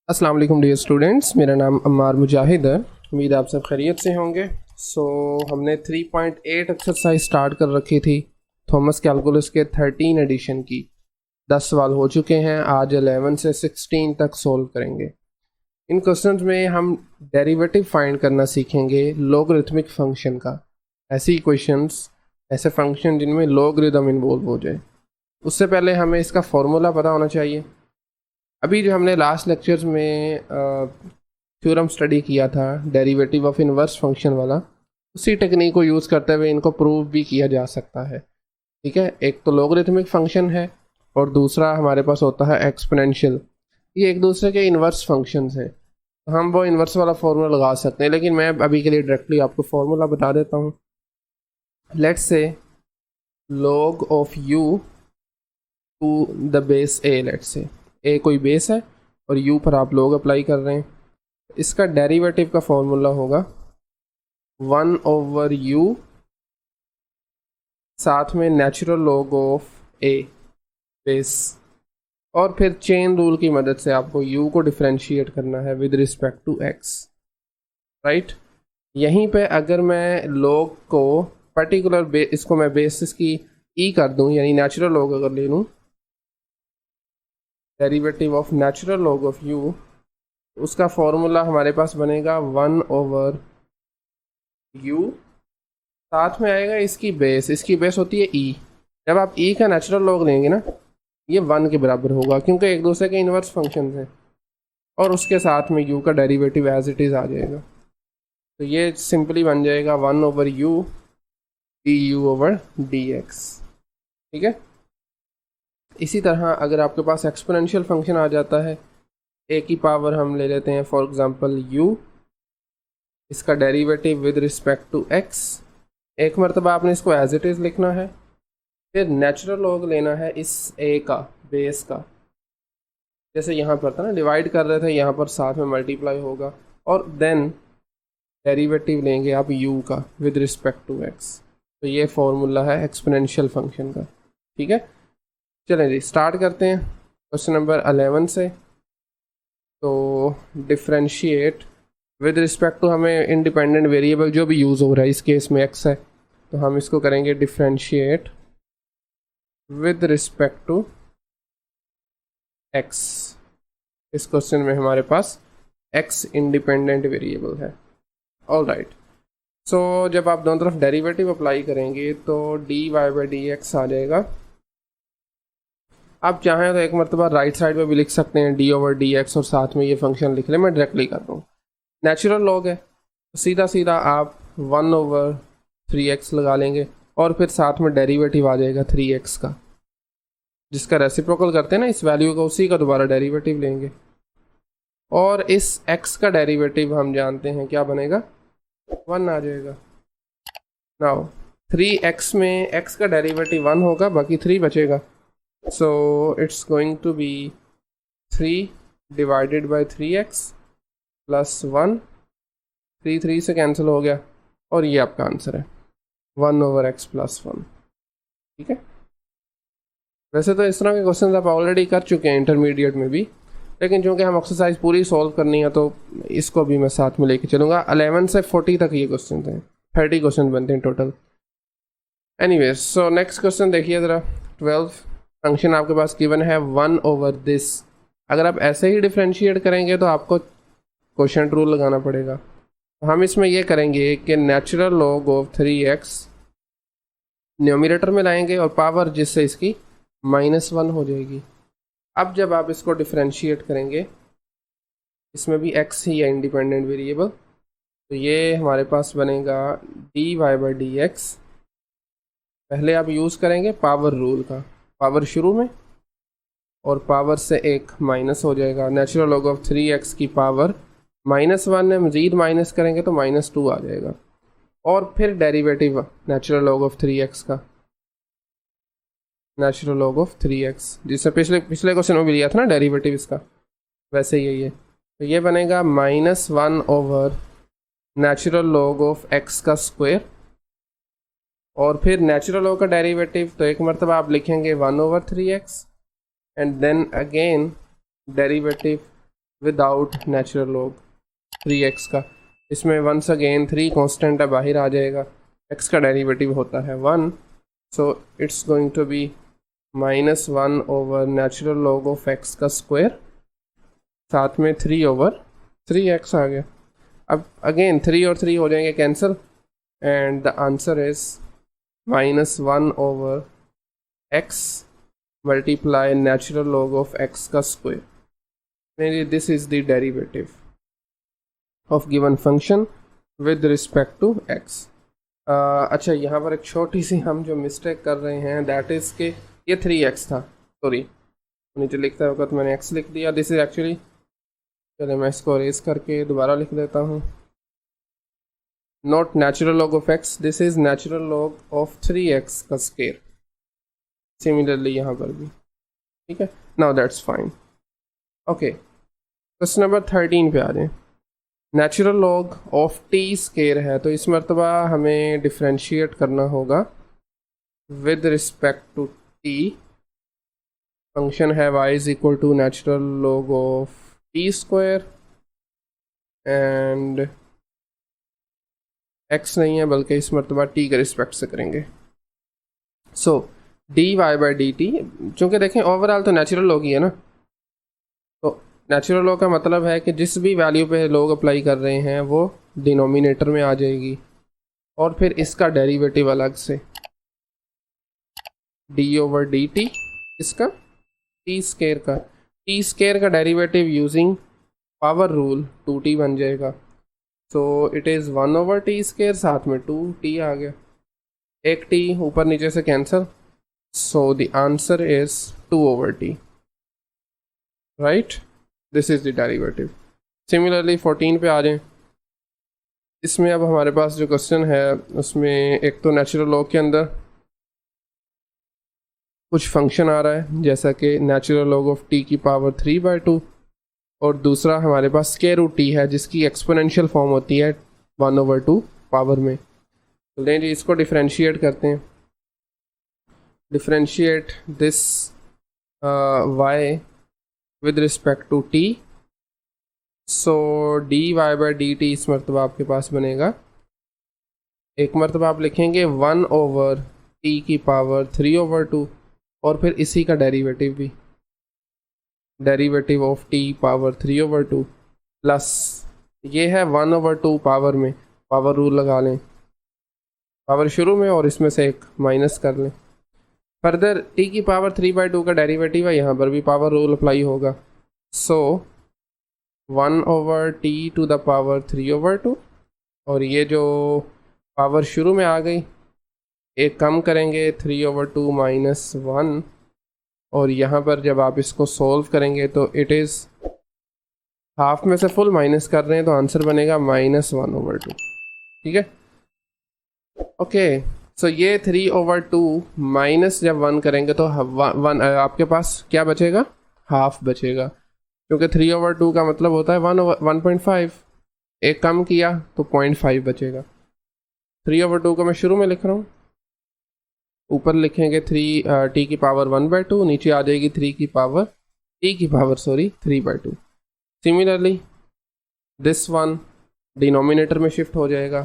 अस्सलाम वालेकुम dear students, मेरा नाम अम्मार मुजाहिद है। उम्मीद आप सब खैरियत से होंगे। हमने 3.8 एक्सरसाइज स्टार्ट कर रखी थी थॉमस कैलकुलस के 13 एडिशन की। 10 सवाल हो चुके हैं। आज 11 से 16 तक सोल्व करेंगे। इन क्वेश्चंस में हम डेरिवेटिव फाइंड करना सीखेंगे लॉगरिथमिक फंक्शन का। ऐसे इक्वेशंस, ऐसे फंक्शन जिनमें लॉगरिथम इन्वॉल्व हो जाए। उससे पहले हमें इसका फॉर्मूला पता होना चाहिए। अभी जो हमने लास्ट लेक्चर्स में थ्योरम स्टडी किया था डेरिवेटिव ऑफ इनवर्स फंक्शन वाला, उसी टेक्निक को यूज़ करते हुए इनको प्रूव भी किया जा सकता है। ठीक है, एक तो लॉगरिथमिक फंक्शन है और दूसरा हमारे पास होता है एक्सपोनेंशियल। ये एक दूसरे के इनवर्स फंक्शंस हैं, तो हम वो इनवर्स वाला फॉर्मूला लगा सकते हैं। लेकिन मैं अभी के लिए डायरेक्टली आपको फॉर्मूला बता देता हूँ। Let's say log of u to the base a, let's say a कोई बेस है और u पर आप log अप्लाई कर रहे हैं। इसका डेरिवेटिव का फॉर्मूला होगा 1/u साथ में natural log of a base, और फिर चेन रूल की मदद से आपको u को डिफरेंशिएट करना है with respect to x, right. यहीं पे अगर मैं log को पर्टिकुलर इसको मैं बेसिस की e कर दूं, यानी नेचुरल log अगर ले लूं, derivative of natural log of u, उसका फॉर्मूला हमारे पास बनेगा 1/u, साथ में आएगा इसकी बेस होती है e। जब आप e का नेचुरल log लेंगे ना, ये 1 के बराबर होगा क्योंकि एक दूसरे के इनवर्स फंक्शन हैं, और उसके साथ में u का डेरिवेटिव एज इट इज़ आ जाएगा। तो ये सिंपली बन जाएगा 1/u du/dx। ठीक है। इसी तरह अगर आपके पास एक्सपोनेंशियल फंक्शन आ जाता है, a की पावर हम ले लेते हैं फॉर एग्जांपल u, इसका derivative with respect to x। एक मरतबा आपने इसको एज इट इज़ लिखना है, फिर नेचुरल log लेना है इस a का, बेस का। जैसे यहाँ पर था ना, डिवाइड कर रहे थे, यहाँ पर साथ में मल्टीप्लाई होगा, और देन डेरिवेटिव लेंगे आप u का विद रिस्पेक्ट टू x। तो ये फॉर्मूला है एक्सपोनेंशियल फंक्शन का। ठीक है, चलें जी स्टार्ट करते हैं क्वेश्चन नंबर 11 से। तो डिफरेंशिएट विद रिस्पेक्ट टू, हमें इंडिपेंडेंट वेरिएबल जो भी यूज़ हो रहा है, इस केस में x है, तो हम इसको करेंगे differentiate with respect to x। इस क्वेश्चन में हमारे पास x इंडिपेंडेंट वेरिएबल है। ऑल राइट, सो जब आप दोनों तरफ डेरिवेटिव अप्लाई करेंगे तो dy/dx आ जाएगा। आप चाहें तो एक मरतबा राइट साइड में भी लिख सकते हैं d/dx और साथ में ये फंक्शन लिख लें। मैं डायरेक्टली कर दूँ, नेचुरल log है तो सीधा सीधा आप 1/3x लगा लेंगे, और फिर साथ में डेरिवेटिव आ जाएगा 3x का, जिसका रेसिप्रोकल करते हैं ना इस वैल्यू का, उसी का दोबारा डेरिवेटिव लेंगे। और इस x का डेरिवेटिव हम जानते हैं क्या बनेगा, 1 आ जाएगा। नाउ 3x में x का डेरिवेटिव 1 होगा, बाकी 3 बचेगा। So it's going to be 3 divided by 3x plus 1। 3 से कैंसिल हो गया, और ये आपका आंसर है 1/x plus 1। ठीक है, वैसे तो इस तरह के क्वेश्चन आप ऑलरेडी कर चुके हैं इंटरमीडिएट में भी, लेकिन चूँकि हम एक्सरसाइज पूरी सॉल्व करनी है तो इसको भी मैं साथ में लेके चलूँगा। 11 से 40 तक ये क्वेश्चन हैं, 30 क्वेश्चन बनते हैं total. Anyways, so next question देखिए ज़रा। 12 फंक्शन आपके पास गिवन है 1/this। अगर आप ऐसे ही डिफ्रेंशिएट करेंगे तो आपको क्वोशिएंट रूल लगाना पड़ेगा। तो हम इसमें ये करेंगे कि natural log of 3x numerator में लाएंगे और पावर जिससे इसकी -1 हो जाएगी। अब जब आप इसको डिफ्रेंशिएट करेंगे, इसमें भी x ही है इंडिपेंडेंट वेरिएबल, तो ये हमारे पास बनेगा dy/dx। पहले आप यूज़ करेंगे पावर रूल का, पावर शुरू में और पावर से एक माइनस हो जाएगा। नेचुरल log ऑफ 3x की पावर -1 है, मज़ीद माइनस करेंगे तो -2 आ जाएगा। और फिर derivative natural log of 3x का, नेचुरल log ऑफ 3x, जिससे पिछले क्वेश्चन में भी लिया था ना डेरिवेटिव इसका, वैसे यही है। तो ये बनेगा -1 नेचुरल log ऑफ x का स्क्वायर, और फिर नेचुरल log का डेरिवेटिव तो एक मरतबा आप लिखेंगे 1/3x, and then again derivative without natural log 3x का। इसमें वंस अगेन 3 कांस्टेंट है, बाहर आ जाएगा, x का डेरिवेटिव होता है 1, so it's going to be -1 over natural log of x का स्क्वायर, साथ में 3 ओवर 3x आ गया। अब अगेन 3 और 3 हो जाएंगे cancel and the answer is -1 over x multiply natural log of x का square. This is the derivative of given function with respect to x। अच्छा, यहाँ पर एक छोटी सी हम जो मिस्टेक कर रहे हैं दैट इज के ये 3x था, सॉरी, नीचे लिखता होगा तो मैंने x लिख दिया। दिस इज एक्चुअली, चलिए मैं इसको अरेज करके दोबारा लिख देता हूँ, not natural log of x, this is natural log of 3x का स्क्वायर। सिमिलरली यहाँ पर भी, ठीक है, now that's fine. Okay, question number 13 पे आ जाए। Natural log of t square है, तो इस मरतबा हमें डिफ्रेंशिएट करना होगा with respect to t। Function है y is equal to natural log of t square and x नहीं है बल्कि इस मरतबा t के रिस्पेक्ट से करेंगे। सो dy बाई डी टी, चूँकि देखें ओवरऑल तो नेचुरल लॉग ही है ना, तो नेचुरल लॉग का मतलब है कि जिस भी वैल्यू पे लॉग अप्लाई कर रहे हैं वो डिनोमिनेटर में आ जाएगी, और फिर इसका डेरिवेटिव अलग से डी ओवर डी टी, इसका टी स्क्वायर का derivative using power rule 2t बन जाएगा। So it is 1 over T square, साथ में 2t आ गया, एक t ऊपर नीचे से cancel, so the answer is 2 over t, right. This is the derivative. Similarly 14 पे आ जाएं। इसमें अब हमारे पास जो क्वेश्चन है उसमें एक तो नेचुरल लॉग के अंदर कुछ फंक्शन आ रहा है जैसा कि नेचुरल लॉग ऑफ t की पावर 3/2, और दूसरा हमारे पास स्क्वायर रूट t है जिसकी एक्सपोनेंशियल फॉर्म होती है 1/2 पावर में। तो लें जी, इसको डिफ्रेंशिएट करते हैं। Differentiate this y with respect to t, so dy by d t इस मरतबा आपके पास बनेगा, एक मरतबा आप लिखेंगे 1 ओवर t की पावर 3/2, और फिर इसी का डेरिवेटिव भी, derivative of t power 3/2 plus ये है 1/2 पावर में, पावर रूल लगा लें, पावर शुरू में और इसमें से एक माइनस कर लें। फर्दर t की पावर 3/2 का डेरिवेटिव है, यहाँ पर भी पावर रूल अप्लाई होगा। So 1 over t to the power 3/2, और ये जो पावर शुरू में आ गई एक कम करेंगे 3/2 माइनस 1, और यहाँ पर जब आप इसको सॉल्व करेंगे तो इट इज़ हाफ में से फुल माइनस कर रहे हैं तो आंसर बनेगा -1/2, ठीक है। ओके, सो ये 3/2 माइनस जब 1 करेंगे तो 1 आपके पास क्या बचेगा, हाफ बचेगा, क्योंकि 3/2 का मतलब होता है 1/5, एक कम किया तो 0.5 बचेगा। 3/2 को मैं शुरू में लिख रहा हूँ, ऊपर लिखेंगे 3 t की पावर 1/2, नीचे आ जाएगी 3 की power 3/2। Similarly this one denominator में शिफ्ट हो जाएगा,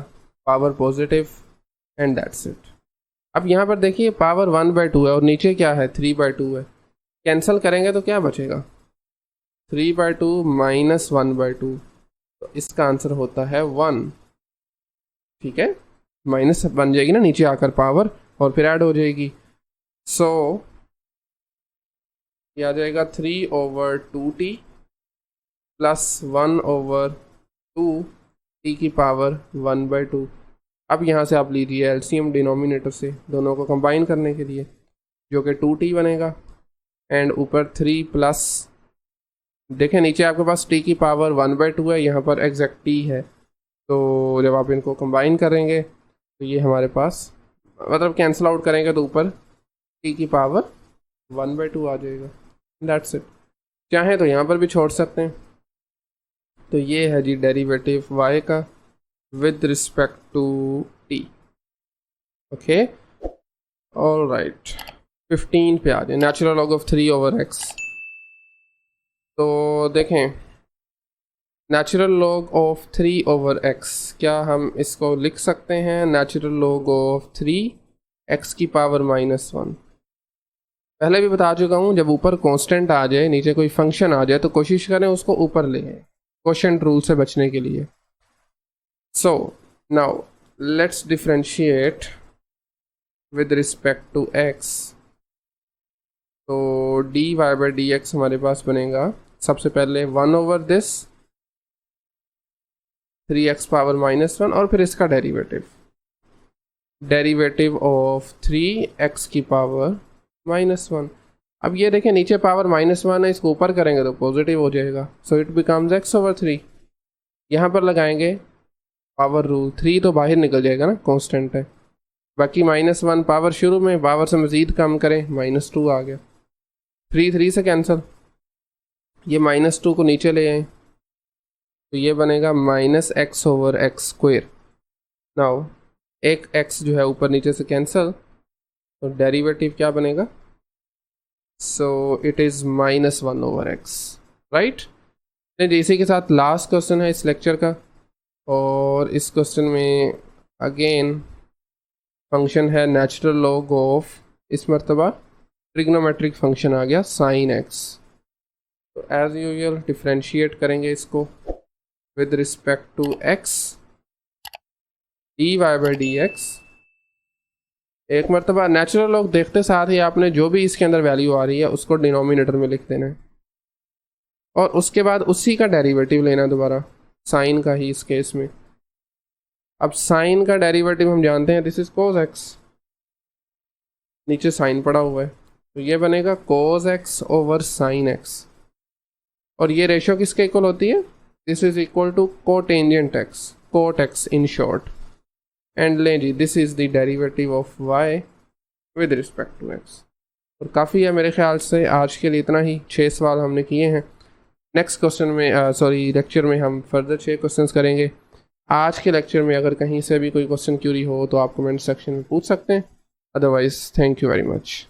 power positive, and that's it. अब यहाँ पर देखिए पावर 1/2 है और नीचे क्या है 3/2 है, कैंसिल करेंगे तो क्या बचेगा 3/2 माइनस 1/2, तो इसका आंसर होता है 1, ठीक है। माइनस बन जाएगी ना नीचे आकर पावर, और फिर ऐड हो जाएगी, सो ये आ जाएगा 3/2t प्लस 1/2 t की पावर 1/2। अब यहाँ से आप लीजिए एलसीएम डिनोमिनेटर से दोनों को कंबाइन करने के लिए, जो कि 2t बनेगा, एंड ऊपर 3 प्लस, देखें नीचे आपके पास t की पावर 1/2 है, यहाँ पर एग्जैक्ट t है, तो जब आप इनको कंबाइन करेंगे तो ये हमारे पास, मतलब कैंसिल आउट करेंगे तो ऊपर t की पावर 1/2 आ जाएगा, दैट्स इट। चाहें तो यहाँ पर भी छोड़ सकते हैं। तो ये है जी डेरिवेटिव y का with respect to t। Okay, all right, 15 पे आ जाए, नेचुरल लॉग ऑफ 3/x। तो देखें natural log of 3 over x, क्या हम इसको लिख सकते हैं नेचुरल लॉग ऑफ 3 एक्स की पावर -1। पहले भी बता चुका हूँ, जब ऊपर कांस्टेंट आ जाए, नीचे कोई फंक्शन आ जाए, तो कोशिश करें उसको ऊपर ले आए, क्वोशिएंट रूल से बचने के लिए। So now let's differentiate with respect to x. तो dy बाई डी एक्स हमारे पास बनेगा सबसे पहले 1 ओवर दिस 3x पावर -1 और फिर इसका डेरिवेटिव ऑफ 3x की पावर -1। अब ये देखें नीचे पावर -1 है, इसको ऊपर करेंगे तो पॉजिटिव हो जाएगा, so it becomes x over 3। यहाँ पर लगाएंगे पावर रूल, 3 तो बाहर निकल जाएगा ना, कांस्टेंट है, बाकी -1 पावर शुरू में, पावर से मज़ीद कम करें -2 आ गया, 3 से कैंसिल, ये -2 को नीचे ले आए तो ये बनेगा -x over x square. Now एक x जो है ऊपर नीचे से कैंसिल, तो डेरिवेटिव क्या बनेगा, so it is -1 over x, right. इसी के साथ लास्ट क्वेश्चन है इस लेक्चर का, और इस क्वेश्चन में अगेन फंक्शन है नेचुरल लॉग ऑफ, इस मरतबा ट्रिग्नोमेट्रिक फंक्शन आ गया sin x। तो एज यूजुअल डिफ्रेंशिएट करेंगे इसको with respect to x, dy by d x. एक मरतबा नेचुरल लॉग देखते साथ ही आपने जो भी इसके अंदर वैल्यू आ रही है उसको डिनोमिनेटर में लिख देना है, और उसके बाद उसी का डेरिवेटिव लेना दोबारा, साइन का ही इस केस में। अब साइन का डेरिवेटिव हम जानते हैं, दिस इज cos x, नीचे साइन पड़ा हुआ है, तो ये बनेगा cos x over sin x, और ये रेशो किसके इक्वल होती है, this is equal to cotangent x, cot x in short. And लें जी, this is the derivative of y with respect to x। और काफ़ी है मेरे ख्याल से, आज के लिए इतना ही, 6 सवाल हमने किए हैं। नेक्स्ट क्वेश्चन में लेक्चर में हम फर्दर 6 क्वेश्चंस करेंगे। आज के लेक्चर में अगर कहीं से भी कोई क्वेश्चन क्यूरी हो तो आप कमेंट सेक्शन में पूछ सकते हैं, otherwise thank you very much.